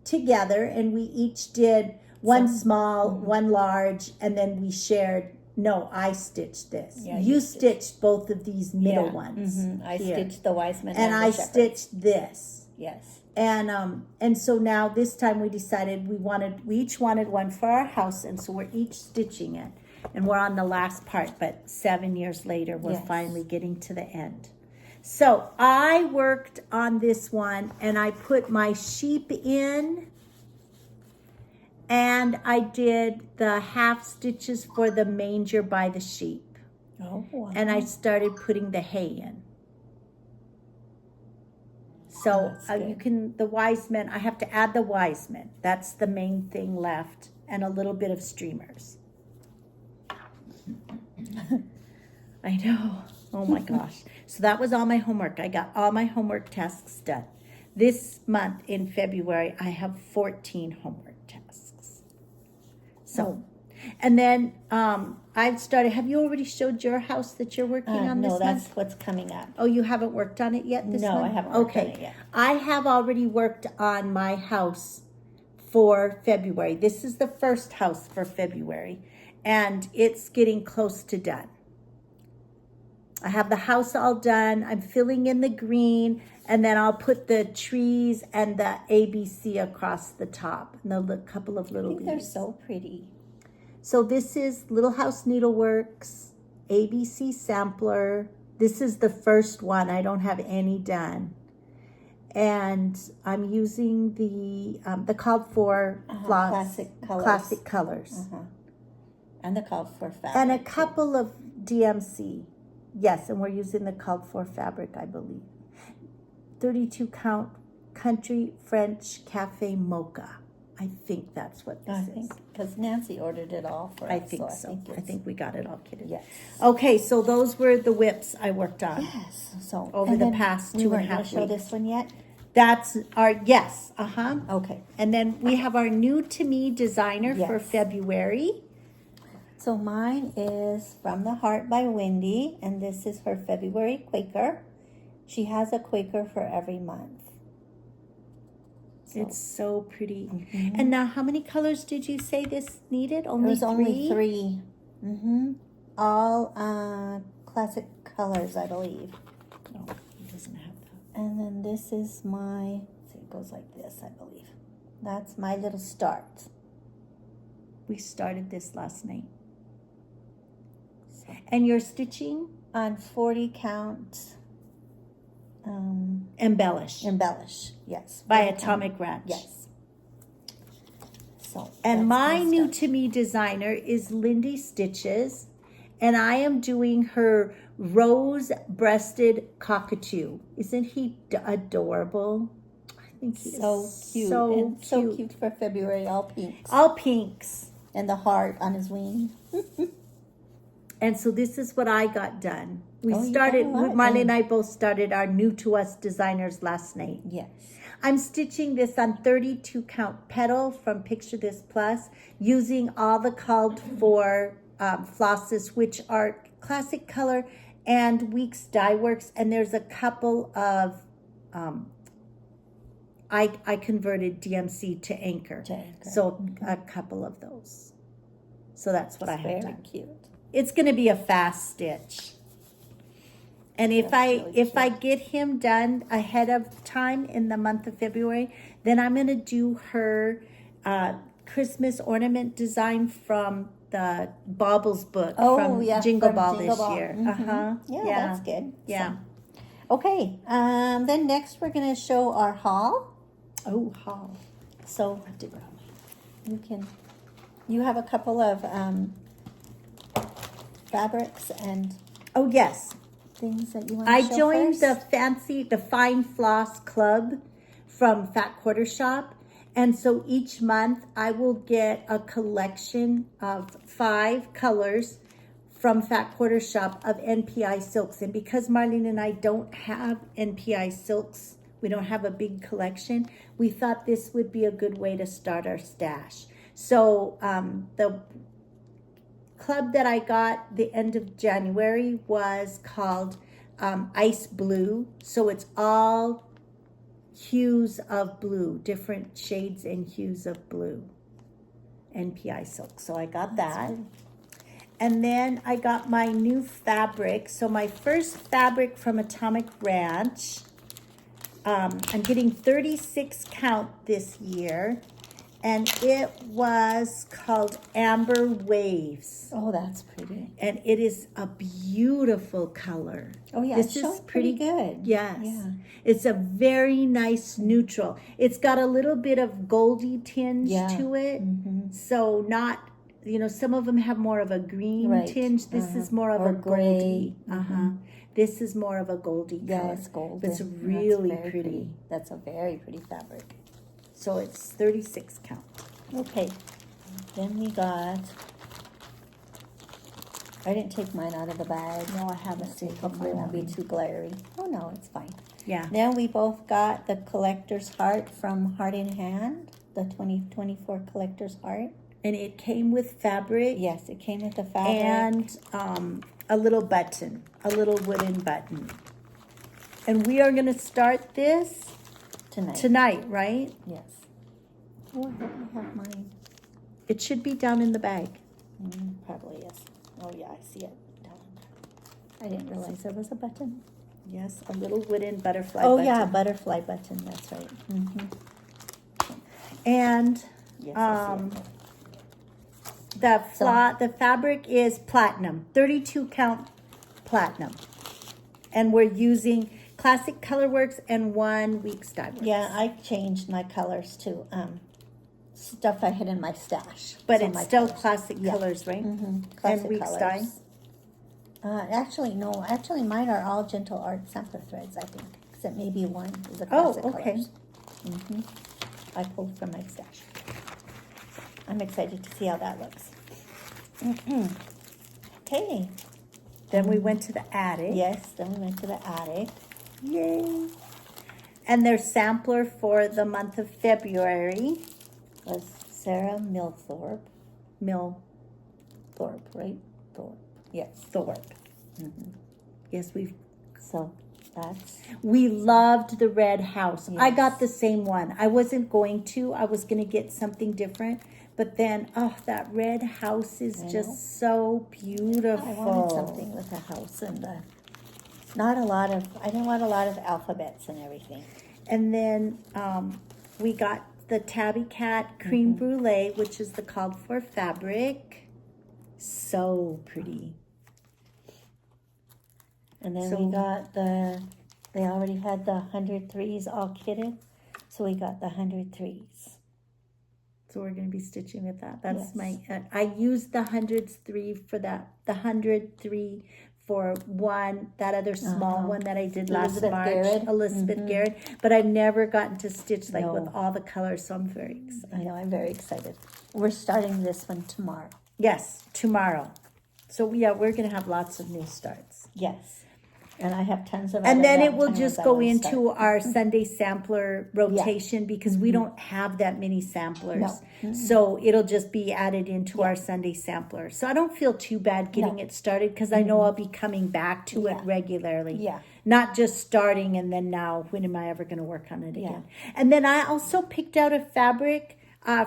together, and we each did one small, one large, and then we shared. No, I stitched this. Yeah, you stitched both of these middle ones. I stitched the Wiseman and I stitched this. Yes. And so now this time we decided we each wanted one for our house, and so we're each stitching it, and we're on the last part. But 7 years later, we're finally getting to the end. So I worked on this one, and I put my sheep in. And I did the half stitches for the manger by the sheep. Oh, wow. And I started putting the hay in. So you can, the Wiseman, I have to add the Wiseman. That's the main thing left. And a little bit of streamers. I know. Oh my gosh. So that was all my homework. I got all my homework tasks done. This month in February, I have 14 homework tasks. So, and then I've started. Have you already showed your house that you're working on this month? No, that's what's coming up. Oh, you haven't worked on it yet this month? No, I haven't worked on it yet. I have already worked on my house for February. This is the first house for February, and it's getting close to done. I have the house all done. I'm filling in the green, and then I'll put the trees and the ABC across the top, and a couple of little leaves. They're so pretty. So this is Little House Needleworks, ABC Sampler. This is the first one. I don't have any done. And I'm using the called for floss, classic colors. And the called for fabric. And a couple of DMC. Yes, and we're using the called for fabric, I believe. 32 count Country French Cafe Mocha. I think that's what this is. Because Nancy ordered it all for us. I think so. I think we got it all kitted. Yes. Okay, so those were the whips I worked on. Yes. So over the past 2.5 weeks. We weren't going to show this one yet? That's our, yes. Okay. And then we have our new to me designer for February. So mine is From the Heart by Wendy, and this is her February Quaker. She has a Quaker for every month. So. It's so pretty. And now, how many colors did you say this needed? Only three? Only three. All classic colors, I believe. No, it doesn't have that. And then this is my, it goes like this, I believe. That's my little start. We started this last night. And you're stitching? On 40 count. Embellish. Embellish, yes. By Atomic Ranch. Yes. So. And my new to me designer is Lindy Stitches. And I am doing her rose-breasted cockatoo. Isn't he adorable? I think he's so cute. So cute for February, all pinks. All pinks. And the heart on his wing. And so this is what I got done. We started, Marlene and I both started our new to us designers last night. Yes. I'm stitching this on 32 count petal from Picture This Plus using all the called for flosses, which are Classic Color and Weeks Dye Works. And there's a couple of, I converted DMC to Anchor. So a couple of those. So that's what I have very done. cute. It's going to be a fast stitch. And if I get him done ahead of time in the month of February, then I'm going to do her Christmas ornament design from the Baubles book from Jingle Ball this year. Yeah, that's good. Yeah. So, okay. Then next we're going to show our haul. Oh, haul. So you have a couple of fabrics and yes. things that you want to show joined first? the Fine Floss Club from Fat Quarter Shop. And so each month I will get a collection of 5 colors from Fat Quarter Shop of NPI silks. And because Marlene and I don't have NPI silks, we don't have a big collection, we thought this would be a good way to start our stash. So the club that I got the end of January was called Ice Blue. So it's all hues of blue, different shades and hues of blue. NPI silk. So I got that. And then I got my new fabric. So my first fabric from Atomic Ranch. I'm getting 36 count this year. And it was called Amber Waves. Oh, that's pretty. And it is a beautiful color. Oh, yeah. This is pretty good. Yes. Yeah. It's a very nice neutral. It's got a little bit of goldy tinge to it. So not, some of them have more of a green tinge. This is more of a goldy. This is more of a goldy color. Yeah, it's golden. It's really pretty. That's a very pretty fabric. So it's 36 count. Okay. Then we got, I didn't take mine out of the bag. No, I haven't taken Hopefully it mine won't be out. too glary. Oh, no, it's fine. Yeah. Then we both got the collector's heart from Heart in Hand, the 2024 collector's heart. And it came with fabric. Yes, it came with the fabric. And a little button, a little wooden button. And we are going to start this tonight, right? Yes. Oh, I hope I have mine. It should be down in the bag. Probably is. Oh, yeah, I see it. I didn't realize there was a button. Yes, a little wooden butterfly Oh, button. yeah, butterfly button. That's right. And Yes, I see it. the fabric is platinum, 32 count platinum. And we're using Classic Colorworks and 1 Weeks Dye Works. Yeah, I changed my colors to stuff I had in my stash. But So it's my still colors. Classic Colors, right? Classic And Weeks colors. Dye? Actually, no. Actually, mine are all Gentle Art sampler threads, I think. Except maybe one is a Oh, Classic okay. Colors. I pulled from my stash. I'm excited to see how that looks. Okay. Then we went to the attic. Yes, then we went to the attic. Yay. And their sampler for the month of February Was Sarah Milthorpe. Thorpe, right? Thorpe. Yes. Thorpe. Yes, So we loved the red house. I Yes. got the same one. I wasn't going to. I was going to get something different. But then, that red house is just so beautiful. I wanted something with a house and I didn't want a lot of alphabets and everything. And then we got the Tabby Cat Cream Brulee, which is the called for fabric. So pretty. And then we got they already had the 100 threes all kitted. So we got the 100 threes. So we're going to be stitching with that. That's Yes. I used the 103 for that. The 103 for one, that other small one that I did last Elizabeth March. Garrett. Elizabeth Garrett. But I've never gotten to stitch with No. all the colors, so I'm very excited. I know, I'm very excited. We're starting this one tomorrow. Yes, tomorrow. So we're going to have lots of new starts. Yes. And I have tons of And other then it will valentine just ones I go wanna into start. our Sunday sampler rotation because we don't have that many samplers. No. So it'll just be added into Yeah. our Sunday sampler. So I don't feel too bad getting No. it started because I know I'll be coming back to it Yeah. regularly. Yeah. Not just starting and then now, when am I ever going to work on it again? And then I also picked out a fabric,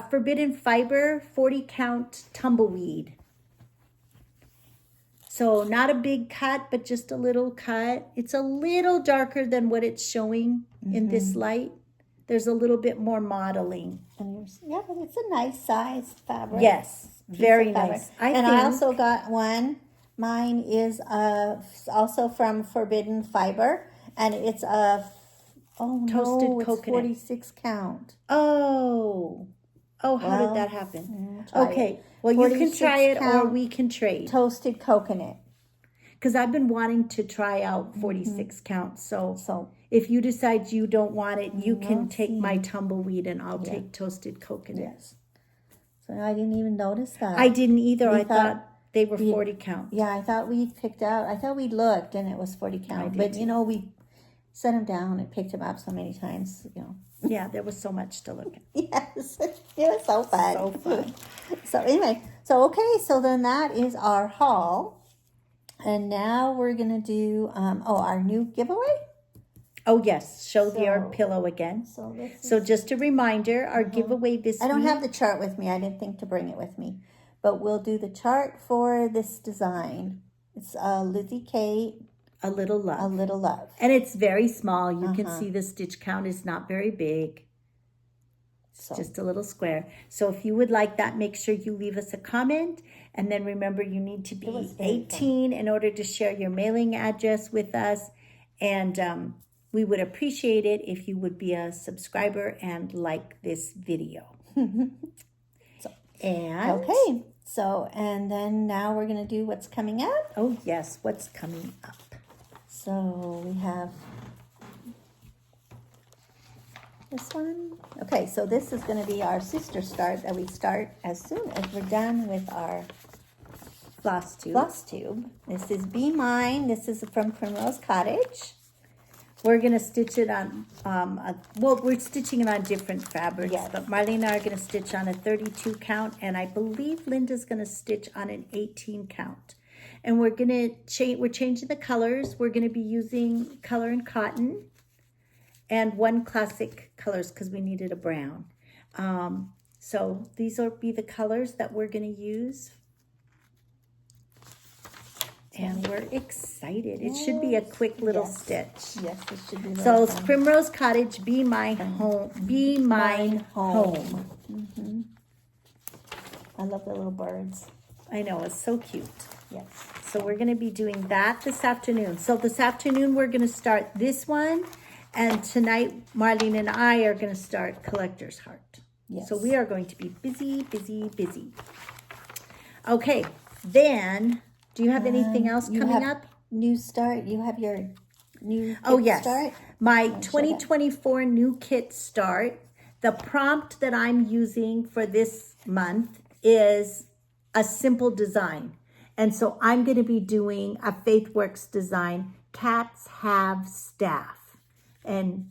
Forbidden Fiber 40 count tumbleweed. So not a big cut, but just a little cut. It's a little darker than what it's showing in this light. There's a little bit more modeling. And yeah, but it's a nice size fabric. Yes, Piece very of fabric. nice. I also got one. Mine is also from Forbidden Fiber, and it's a Toasted it's coconut. 46 count. Oh, how Well, did that happen? try Okay, it. well, you can 46 try it or count we can trade. Toasted coconut. Because I've been wanting to try out 46 count. So if you decide you don't want it, you can take my tumbleweed and I'll take toasted coconut. Yes. So I didn't even notice that. I didn't either. We I thought they were 40 count. Yeah, I thought we looked and it was 40 count. But you know, we set them down and picked them up so many times, you know. Yeah, there was so much to look at. Yes, it was so fun. So fun. So anyway, so then that is our haul. And now we're going to do, our new giveaway. Oh, yes. Show your pillow again. So just a reminder, our giveaway this week. I don't have the chart with me. I didn't think to bring it with me. But we'll do the chart for this design. It's Lizzie K. A Little Love. A Little Love. And it's very small. You can see the stitch count is not very big. It's just a little square. So if you would like that, make sure you leave us a comment. And then remember, you need to be 18 in order to share your mailing address with us. And we would appreciate it if you would be a subscriber and like this video. Okay. So, and then now we're going to do what's coming up. Oh, yes. What's coming up? So we have this one. Okay, so this is going to be our sister start that we start as soon as we're done with our Floss tube. floss tube. This is Be Mine. This is from Primrose Cottage. We're going to stitch it on, we're stitching it on different fabrics, Yes. but Marlene and I are going to stitch on a 32 count, and I believe Linda's going to stitch on an 18 count. And we're going to we're changing the colors. We're going to be using Color and Cotton and one classic colors because we needed a brown. So these will be the colors that we're going to use. And we're excited. It should be a quick little stitch. Yes, it should be. So it's Primrose Cottage, Be Mine Home. Be Mine Home. Mm-hmm. I love the little birds. I know, it's so cute. Yes. So we're going to be doing that this afternoon. So this afternoon we're going to start this one. And tonight Marlene and I are going to start Collector's Heart. Yes. So we are going to be busy, busy, busy. Okay, then... Do you have anything else coming up? New start. You have your new yes. start? My 2024 new kit start. The prompt that I'm using for this month is a simple design. And so I'm going to be doing a FaithWorks design. Cats have staff. And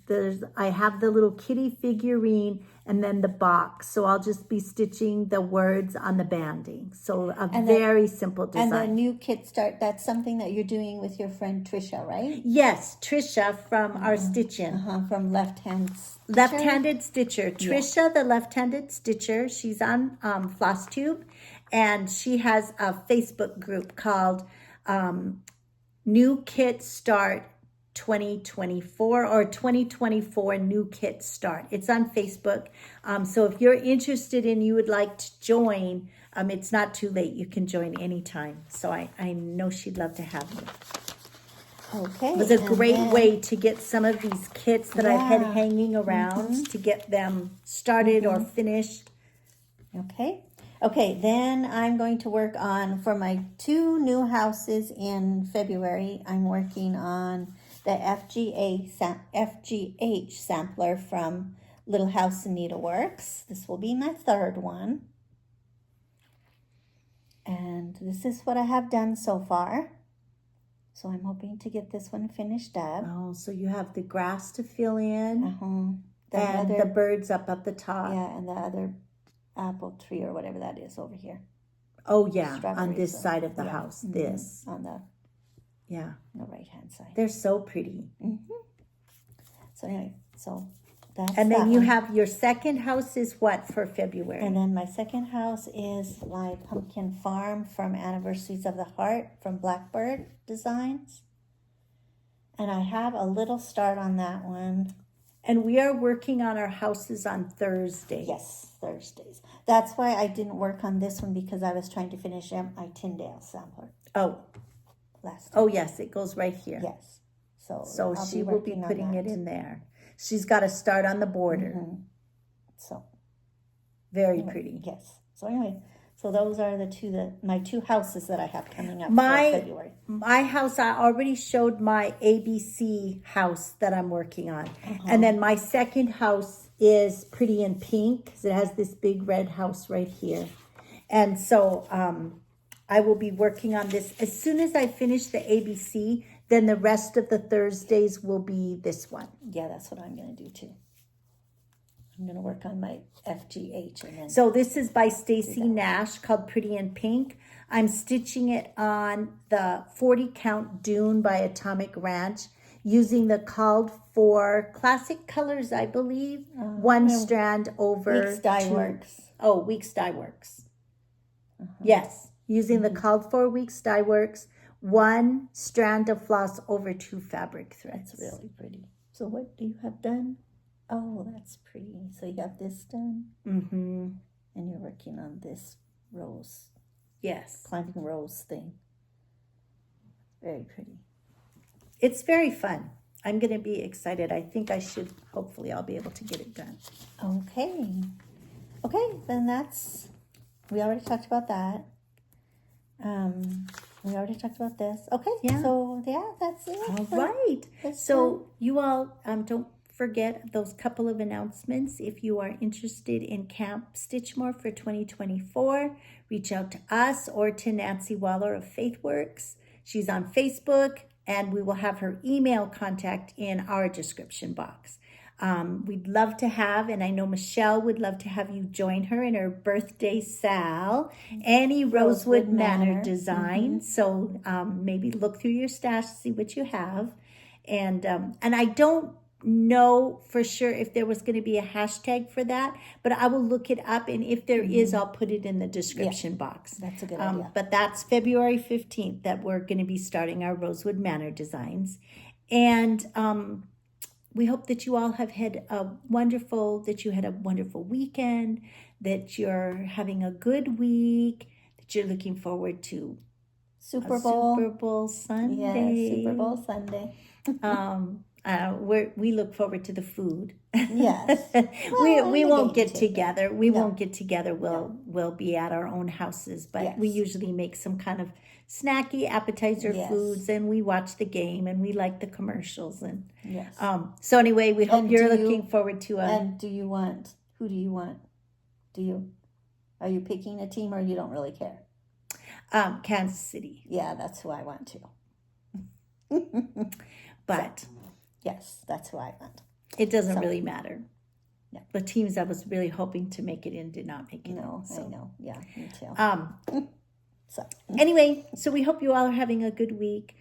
I have the little kitty figurine and then the box. So I'll just be stitching the words on the banding. So very simple design. And the new kit start, that's something that you're doing with your friend Trisha, right? Yes, Trisha from our Stitchin'. From Left-handed Stitcher. Trisha, the left-handed Stitcher. She's on FlossTube. And she has a Facebook group called New Kit Start 2024 or 2024 New Kit Start. It's on Facebook. So if you're interested and you would like to join, it's not too late. You can join anytime. So I know she'd love to have you. Okay. It was a great way to get some of these kits that I've had hanging around to get them started or finished. Okay. Okay, then I'm going to work on, for my 2 new houses in February, I'm working on the FGH sampler from Little House and Needleworks. This will be my 3rd one. And this is what I have done so far. So I'm hoping to get this one finished up. Oh, so you have the grass to fill in and the birds up at the top. Yeah, and the other apple tree or whatever that is over here. Oh, yeah, on this side of the house. Mm-hmm. This. On the right-hand side. They're so pretty. Mm-hmm. So anyway, so that's And then you one. have your second house is what for February? And then my second house is my pumpkin farm from Anniversaries of the Heart from Blackbird Designs. And I have a little start on that one. And we are working on our houses on Thursday. Yes, Thursdays. That's why I didn't work on this one because I was trying to finish my Tyndale sampler. Oh. Last time. Oh, yes, it goes right here. Yes. So she will be putting it in there. She's got to start on the border. Mm-hmm. So. Very pretty. Yes. So anyway, so those are my two houses that I have coming up for February. My house, I already showed my ABC house that I'm working on. And then my second house is Pretty in Pink because it has this big red house right here. And so I will be working on this. As soon as I finish the ABC, then the rest of the Thursdays will be this one. Yeah, that's what I'm going to do too. I'm going to work on my FGH. And then so this is by Stacy Nash called Pretty in Pink. I'm stitching it on the 40 count Dune by Atomic Ranch using the called for classic colors, I believe. One strand over Weeks Dye Works. Oh, Weeks Dye Works. Yes, using the called for Weeks Dye Works. One strand of floss over 2 fabric threads. That's really pretty. So what do you have done? Oh, that's pretty. So you got this done? Mm-hmm. And you're working on this rose. Yes. Climbing rose thing. Very pretty. It's very fun. I'm going to be excited. I think hopefully I'll be able to get it done. Okay. Okay, then we already talked about that. We already talked about this. Okay, so that's it. All right. So you all don't forget those couple of announcements. If you are interested in Camp Stitchmore for 2024, reach out to us or to Nancy Wahler of FaithWorks. She's on Facebook, and we will have her email contact in our description box. We'd love to have, and I know Michelle would love to have you join her in her birthday sal, Annie Rosewood Manor design. So maybe look through your stash, see what you have. And I don't know for sure if there was going to be a hashtag for that, but I will look it up, and if there is, I'll put it in the description box. That's a good idea. But that's February 15th that we're going to be starting our Rosewood Manor designs. And we hope that you all have had a wonderful weekend, that you're having a good week, that you're looking forward to Super Bowl Sunday. Yeah, Super Bowl Sunday. We look forward to the food. Yes. we won't get together. We won't get together. We'll be at our own houses, but we usually make some kind of snacky appetizer foods, and we watch the game, and we like the commercials, and so anyway, we hope you're looking forward to And who do you want? Are you picking a team, or you don't really care? Kansas City. Yeah, that's who I want to. But yes, that's who I want. It doesn't really matter. No. The teams I was really hoping to make it in did not make it in. So. I know. Yeah, me too. So anyway, so we hope you all are having a good week.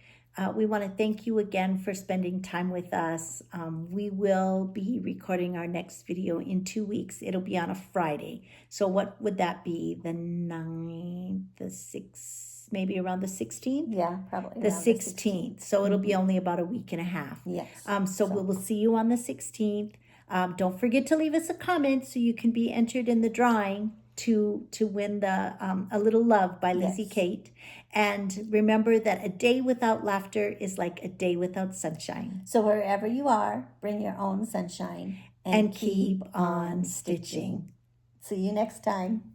We want to thank you again for spending time with us. We will be recording our next video in 2 weeks. It'll be on a Friday. So what would that be? The 9th, the 6th, maybe around the 16th? Yeah, probably. The 16th. So it'll be only about a week and a half. Yes. So we will see you on the 16th. Don't forget to leave us a comment so you can be entered in the drawing to win the A Little Love by Lizzie Kate. And remember that a day without laughter is like a day without sunshine. So wherever you are, bring your own sunshine and keep on stitching. See you next time.